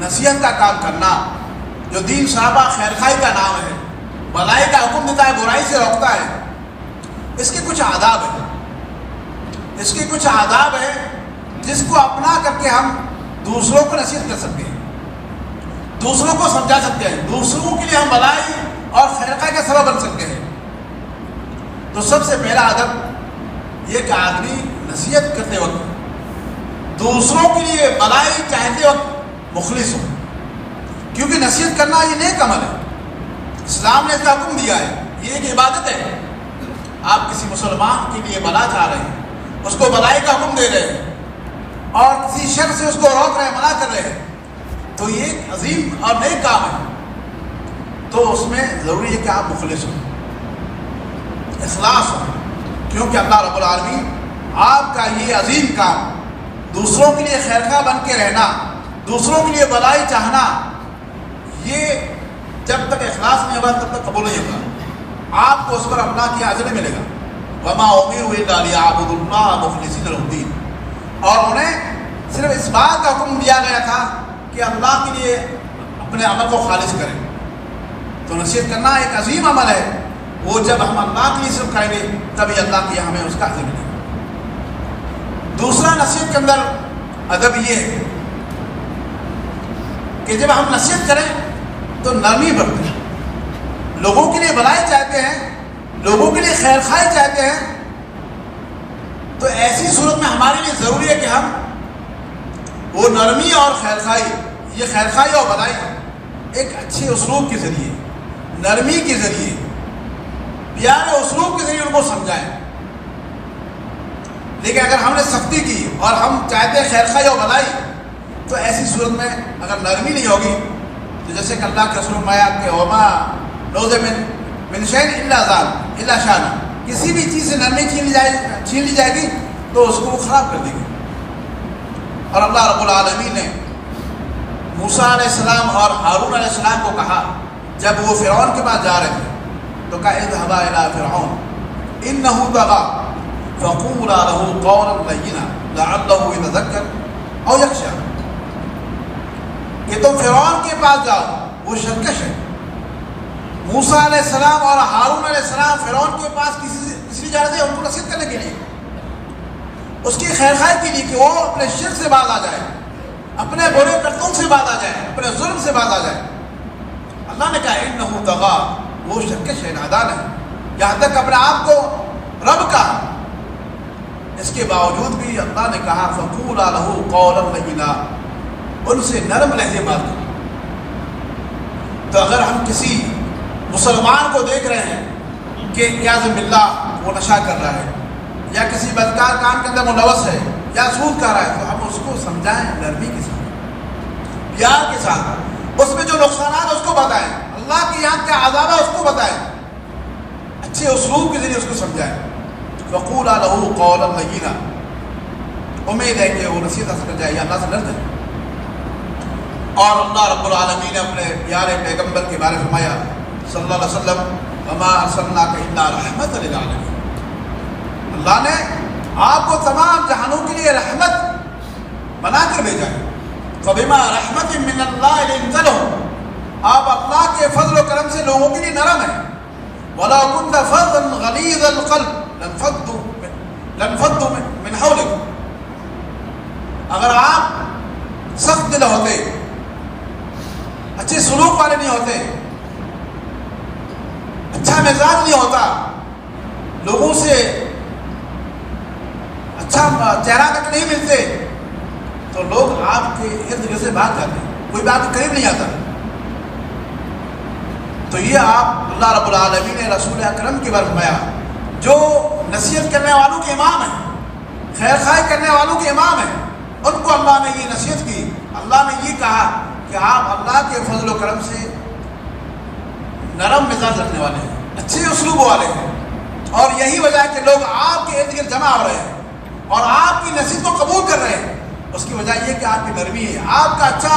نصیحت کا کام کرنا، جو دین صحابہ خیر خواہی کا نام ہے، بھلائی کا حکم دیتا ہے، برائی سے روکتا ہے، اس کے کچھ آداب ہیں، اس کے کچھ آداب ہیں جس کو اپنا کر کے ہم دوسروں کو نصیحت کر سکتے ہیں، دوسروں کو سمجھا سکتے ہیں، دوسروں کے لیے ہم بھلائی اور خیر خواہی کا سبب بن سکتے ہیں۔ تو سب سے پہلا ادب یہ کہ آدمی نصیحت کرتے وقت دوسروں کے لیے بھلائی چاہتے وقت مخلص ہو، کیونکہ نصیحت کرنا یہ نیک عمل ہے، اسلام نے اس کا حکم دیا ہے، یہ ایک عبادت ہے۔ آپ کسی مسلمان کے لیے بھلا چاہ رہے ہیں، اس کو بھلائی کا حکم دے رہے ہیں اور کسی شر سے اس کو روک رہے ہیں، منع کر رہے ہیں، تو یہ ایک عظیم اور نیک کام ہے۔ تو اس میں ضروری ہے کہ آپ مخلص ہوں، اخلاص ہو، کیونکہ اللہ رب العالمین آپ کا یہ عظیم کام، دوسروں کے لیے خیرخواہ بن کے رہنا، دوسروں کے لیے بھلائی چاہنا، یہ جب تک اخلاص نہیں ہوگا تب تک قبول نہیں ہوگا، آپ کو اس پر اپنا کیا اجر نہیں ملے گا۔ وَمَا أُمِرُوا إِلَّا لِيَعْبُدُوا اللَّهَ مُخْلِصِينَ لَهُ الدِّينَ، اور انہیں صرف اس بات کا حکم دیا گیا تھا کہ اللہ کے لیے اپنے عمل کو خالص کریں۔ تو نصیحت کرنا ایک عظیم عمل ہے، وہ جب ہم اللہ کے لیے صرف کریں گے تبھی اللہ کی ہمیں اس کا اجر ملے گا۔ دوسرا نصیحت کے اندر ادب یہ ہے کہ جب ہم نصیحت کریں تو نرمی برتیں، لوگوں کے لیے بھلائی چاہتے ہیں، لوگوں کے لیے خیر خواہی چاہتے ہیں، تو ایسی صورت میں ہمارے لیے ضروری ہے کہ ہم وہ نرمی اور خیر خواہی، یہ خیر خواہی اور بھلائی ایک اچھے اسلوب کے ذریعے، نرمی کے ذریعے، پیارے اسلوب کے ذریعے ان کو سمجھائیں۔ لیکن اگر ہم نے سختی کی اور ہم چاہتے ہیں خیر خواہی اور بھلائی، تو ایسی صورت میں اگر نرمی نہیں ہوگی تو جیسے کہ اللہ کے رسول فرمایا کہ وما نوز من شیء الا شانہ، کسی بھی چیز سے نرمی چھین لی جائے گی تو اس کو وہ خراب کر دے گی۔ اور اللہ رب العالمین نے موسیٰ علیہ السلام اور ہارون علیہ السلام کو کہا، جب وہ فرعون کے پاس جا رہے تھے تو کہا اذهبا الى فرعون انه طغى فقولا له قولا لینا لعله يتذکر او یخشی، کہ تم فرعون کے پاس جاؤ، وہ سرکش ہے۔ موسیٰ علیہ السلام اور ہارون علیہ السلام فرعون کے پاس کس لیے جا رہے تھے؟ ان کو نصیحت کرنے کے لیے، اس کی خیر خواہی کے لیے کہ وہ اپنے شرک سے باز آ جائے، اپنے برے کرتوت سے باز آ جائے، اپنے ظلم سے باز آ جائے۔ اللہ نے کہا انہ طغیٰ، وہ سرکش ہے، نادان ہے، یہاں تک اپنے آپ کو رب کہا۔ اس کے باوجود بھی اللہ نے کہا فقولا لہ قولا لینا، ان سے نرم لہجے بات کرو۔ تو اگر ہم کسی مسلمان کو دیکھ رہے ہیں کہ عیاذ باللہ وہ نشہ کر رہا ہے یا کسی بدکار کام کے اندر ملوث ہے یا سود کر رہا ہے، تو ہم اس کو سمجھائیں نرمی کے ساتھ، پیار کے ساتھ، اس میں جو نقصانات اس کو بتائیں، اللہ کے یہاں کیا عذاب ہے اس کو بتائیں، اچھے اسلوب کے ذریعے اس کو سمجھائیں۔ فقولا لہ قولا لینا، امید ہے کہ وہ نصیحت حاصل کر جائے یا اللہ سے ڈر جائے۔ اور اللہ رب العالمین نے اپنے پیارے پیغمبر کے بارے میں فرمایا صلی اللہ علیہ وسلم وما ارسلناک الا رحمۃ للعالمین، اللہ نے آپ کو تمام جہانوں کے لیے رحمت بنا کر بھیجا ہے۔ فبما رحمت من اللہ لنت لهم، آپ اللہ کے فضل و کرم سے لوگوں کے لیے نرم ہیں۔ وَلَوْ كُنْتَ فَظًّا غَلِيظَ الْقَلْبِ لَانفَضُّوا مِنْ حَوْلِكَ، اگر آپ سخت دل ہوتے، اچھے سلوک والے نہیں ہوتے، اچھا مزاج نہیں ہوتا، لوگوں سے اچھا چہرہ تک نہیں ملتے، تو لوگ آپ کے ارد گرد سے بھاگ جاتے، کوئی بھی آپ کے قریب نہیں آتا۔ تو یہ آپ اللہ رب العالمین نے رسول اکرم کی بارے فرمایا، جو نصیحت کرنے والوں کے امام ہیں، خیر خواہی کرنے والوں کے امام ہیں، ان کو اللہ نے یہ نصیحت کی، اللہ نے یہ کہا کہ آپ اللہ کے فضل و کرم سے نرم مزاج رکھنے والے ہیں، اچھے اسلوب والے ہیں، اور یہی وجہ ہے کہ لوگ آپ کے ارد گرد جمع ہو رہے ہیں اور آپ کی نصیحت کو قبول کر رہے ہیں۔ اس کی وجہ یہ کہ آپ کی نرمی ہے، آپ کا اچھا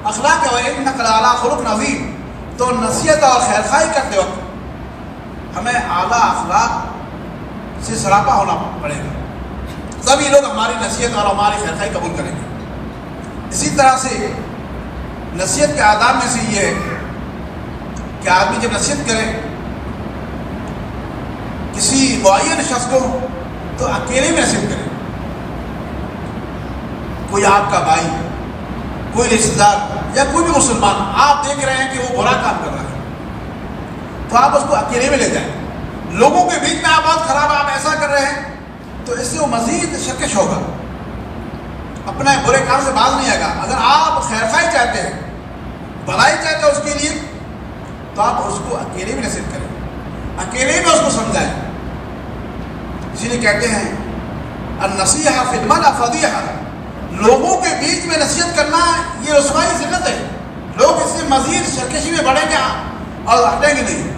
اخلاق ہے، وَإِنَّكَ لَعَلَىٰ خُلُقٍ عَظِيمٍ۔ تو نصیحت اور خیر خواہی کرتے وقت ہمیں اعلیٰ اخلاق سے سراپا ہونا پڑے گا، تبھی لوگ ہماری نصیحت اور ہماری خیر خواہی قبول کریں گے۔ اسی طرح سے نصیحت کے آداب میں سے یہ ہے کہ آدمی جب نصیحت کرے کسی معین شخص کو تو اکیلے میں نصیحت کرے. کوئی آپ کا بھائی، کوئی رشتہ دار یا کوئی بھی مسلمان آپ دیکھ رہے ہیں کہ وہ برا کام کر رہا ہے تو آپ اس کو اکیلے میں لے جائیں. لوگوں کے بیچ میں آپ بہت خراب آپ ایسا کر رہے ہیں تو اس سے وہ مزید سرکش ہوگا، اپنے برے کام سے باز نہیں آئے گا. اگر آپ خیرخواہی چاہتے ہیں، بھلائی چاہتے ہیں اس کے لیے تو آپ اس کو اکیلے میں نصیحت کریں، اکیلے میں اس کو سمجھائیں. اسی لیے کہتے ہیں النصیحہ فی المرء فضیحہ، لوگوں کے بیچ میں نصیحت کرنا یہ رسوائی ذلت ہے. لوگ اس سے مزید سرکشی میں بڑھیں گے اور ہٹیں گے نہیں.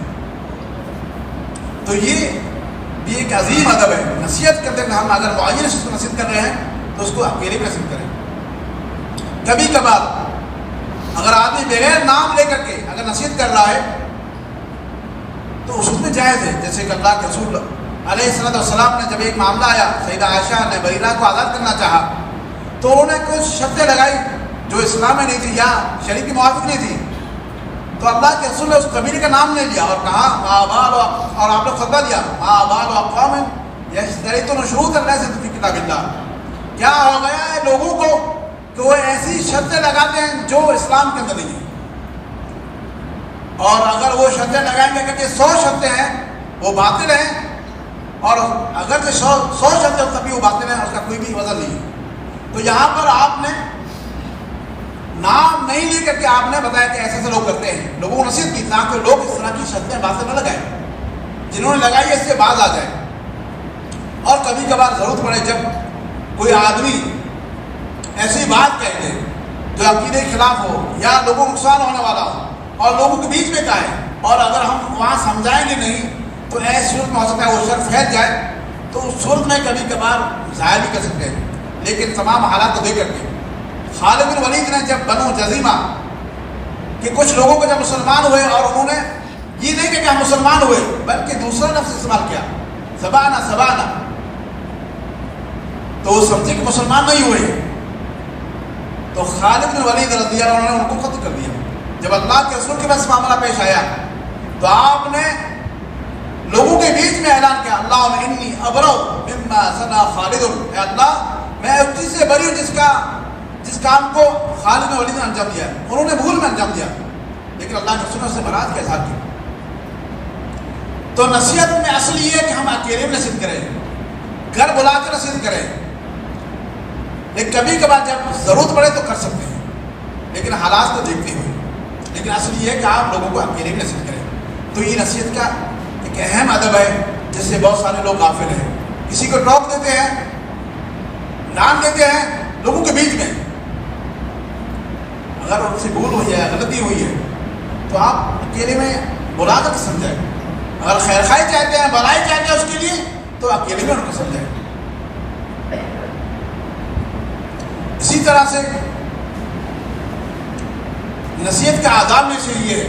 تو یہ بھی ایک عظیم ادب ہے. نصیحت کرتے ہیں ہم اگر معین شخص کو نصیحت کر رہے ہیں تو اس کو اکیلے میں نصیحت کریں. کبھی کبھار اگر آدمی بغیر نام لے کر کے اگر نصیحت کر رہا ہے تو اس میں جائز ہے. جیسے کہ اللہ کے رسول علیہ الصلوۃ والسلام نے جب ایک معاملہ آیا، سیدہ عائشہ نے بریرہ کو آزاد کرنا چاہا تو انہوں نے کچھ شرطیں لگائی جو اسلام میں نہیں تھی یا شریعت کے موافق نہیں تھی. تو اللہ کے رسول نے اس قبیلے کا نام لے لیا اور کہا اور آپ نے خطبہ دیا ما بال اقوام یشترطون شروطا لیست فی کتاب اللہ. کیا ہو گیا ہے لوگوں کو کہ وہ ایسی شرطیں لگاتے ہیں جو اسلام کے اندر نہیں ہیں، اور اگر وہ شرطیں لگائیں گے کہ 100 شرطیں ہیں وہ باطل ہیں، اور اگر جو 100 شرطیں تبھی وہ باطل ہیں، اس کا کوئی بھی وزن نہیں ہے. تو یہاں پر آپ نے نام نہیں لے کر کے آپ نے بتایا کہ ایسے ایسے لوگ کرتے ہیں، لوگوں کو نصیحت کی تاکہ لوگ اس طرح کی شرطیں باطل نہ لگائیں، جنہوں نے لگائی اس سے باز آ جائے. اور کبھی کبھار ضرورت پڑے جب کوئی آدمی ایسی بات کہہ دے جو عقیدے کے خلاف ہو یا لوگوں کو نقصان ہونے والا ہو اور لوگوں کے بیچ میں کا ہے، اور اگر ہم وہاں سمجھائیں گے نہیں تو ایسی صورت میں ہو سکتا ہے وہ شر پھیل جائے، تو اس صورت میں کبھی کبھار ظاہر بھی کر سکتے ہیں. لیکن تمام حالات کو دیکھ کر کے خالد بن ولید نے جب بنو جزیمہ کہ کچھ لوگوں کو جب مسلمان ہوئے اور انہوں نے یہ نہیں کہ ہم مسلمان ہوئے بلکہ دوسرا لفظ استعمال کیا سبانا سبانا، تو وہ سمجھے کہ مسلمان نہیں ہوئے، تو خالد بن ولید رضی اللہ عنہ نے ان کو قتل کر دیا. جب اللہ کے رسول کے پاس معاملہ پیش آیا تو آپ نے لوگوں کے بیچ میں اعلان کیا اللہم انی ابرؤ مما صنع خالد، اے اللہ میں اس چیز سے بری ہوں جس کام کو خالد بن ولید نے انجام دیا، انہوں نے بھول میں انجام دیا، لیکن اللہ کے رسول نے اس سے برات کا اظہار کیا. تو نصیحت میں اصل یہ ہے کہ ہم اکیلے میں نصیحت کریں، گھر بلا کر نصیحت کریں، لیکن کبھی کبھار جب ضرورت پڑے تو کر سکتے ہیں لیکن حالات کو دیکھتے ہوئے. لیکن اصل یہ ہے کہ آپ لوگوں کو اکیلے میں نصیحت کریں. تو یہ نصیحت کا ایک اہم ادب ہے جس سے بہت سارے لوگ غافل ہیں. کسی کو ٹوک دیتے ہیں، لان دیتے ہیں لوگوں کے بیچ میں. اگر ان سے بھول ہوئی ہے، غلطی ہوئی ہے تو آپ اکیلے میں بلا کر سمجھائیں. اگر خیر خواہی چاہتے ہیں، بھلائی چاہتے ہیں اس کے لیے تو اکیلے میں ان کو سمجھائیں. اسی طرح سے نصیحت کے آداب میں سے یہ ہے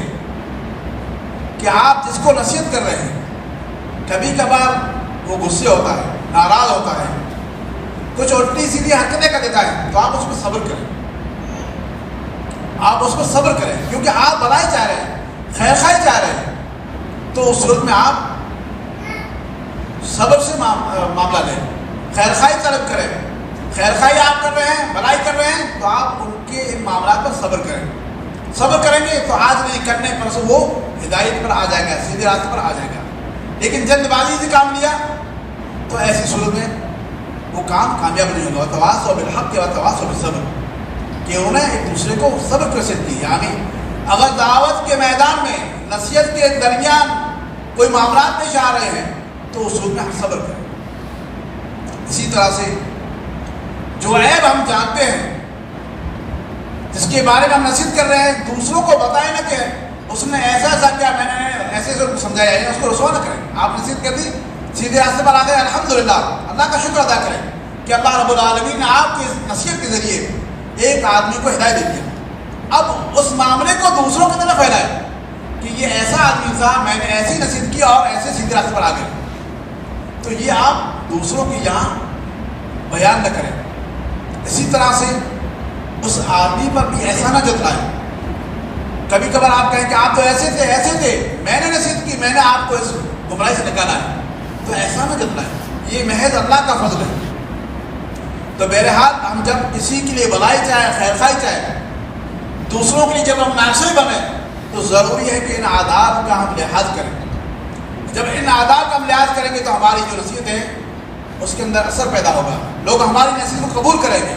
کہ آپ جس کو نصیحت کر رہے ہیں کبھی کبھار وہ غصے ہوتا ہے، ناراض ہوتا ہے، کچھ الٹی سیدھی حرکتیں کر دیتا ہے تو آپ اس پہ صبر کریں. آپ اس پر صبر کریں کیونکہ آپ بھلائی چاہ رہے ہیں، خیر خواہی چاہ رہے ہیں، تو اس صورت میں آپ صبر سے معاملہ لیں، خیر خواہی طلب کریں. خیر خواہی آپ کر رہے ہیں، بھلائی کر رہے ہیں تو آپ ان کے ان معاملات پر صبر کریں. صبر کریں گے تو آج نہیں کرنے پر سے وہ ہدایت پر آ جائے گا، سیدھے راستے پر آ جائے گا. لیکن جلد بازی سے کام لیا تو ایسی صورت میں وہ کام کامیاب نہیں ہوگا. تواصوا بالحق وتواصوا بالصبر، کہ انہوں نے ایک دوسرے کو صبر کی نصیحت کی. یعنی اگر دعوت کے میدان میں نصیحت کے درمیان کوئی معاملات پیش آ رہے ہیں تو اس صورت میں ہم صبر کریں. اسی طرح سے جو عیب ہم جانتے ہیں، جس کے بارے میں ہم نصیحت کر رہے ہیں، دوسروں کو بتائیں نہ کہ اس نے ایسا ایسا کیا، میں نے ایسے ایسے سمجھایا ہے، اس کو رسوا نہ کریں. آپ نصیحت کر دی، سیدھے راستے پر آ گئے، الحمدللہ اللہ کا شکر ادا کریں کہ اللہ رب العالمین نے آپ کی نصیحت کے ذریعے ایک آدمی کو ہدایت دے دیا. اب اس معاملے کو دوسروں کی طرف پھیلائے کہ یہ ایسا آدمی تھا، میں نے ایسی نصیحت کی اور ایسے سیدھے راستے پر آ گئے. تو یہ آپ دوسروں کی یہاں بیان نہ کریں. اسی طرح سے اس آدمی پر بھی ایسا نہ جتلائیں کبھی کبھار آپ کہیں کہ آپ تو ایسے تھے، میں نے نصیحت کی، میں نے آپ کو اس گمراہی سے نکالا ہے، تو ایسا نہ کرنا ہے، یہ محض اللہ کا فضل ہے۔ تو بہرحال ہم جب کسی کے لیے بلائی چاہے، خیر خواہی چاہے، دوسروں کے لیے جب ہم ناصح بنے، تو ضروری ہے کہ ان آداب کا ہم لحاظ کریں۔ جب ان آداب کا ہم لحاظ کریں گے تو ہماری جو نصیحت ہے اس کے اندر اثر پیدا ہوگا، لوگ ہماری نصیحت کو قبول کریں گے۔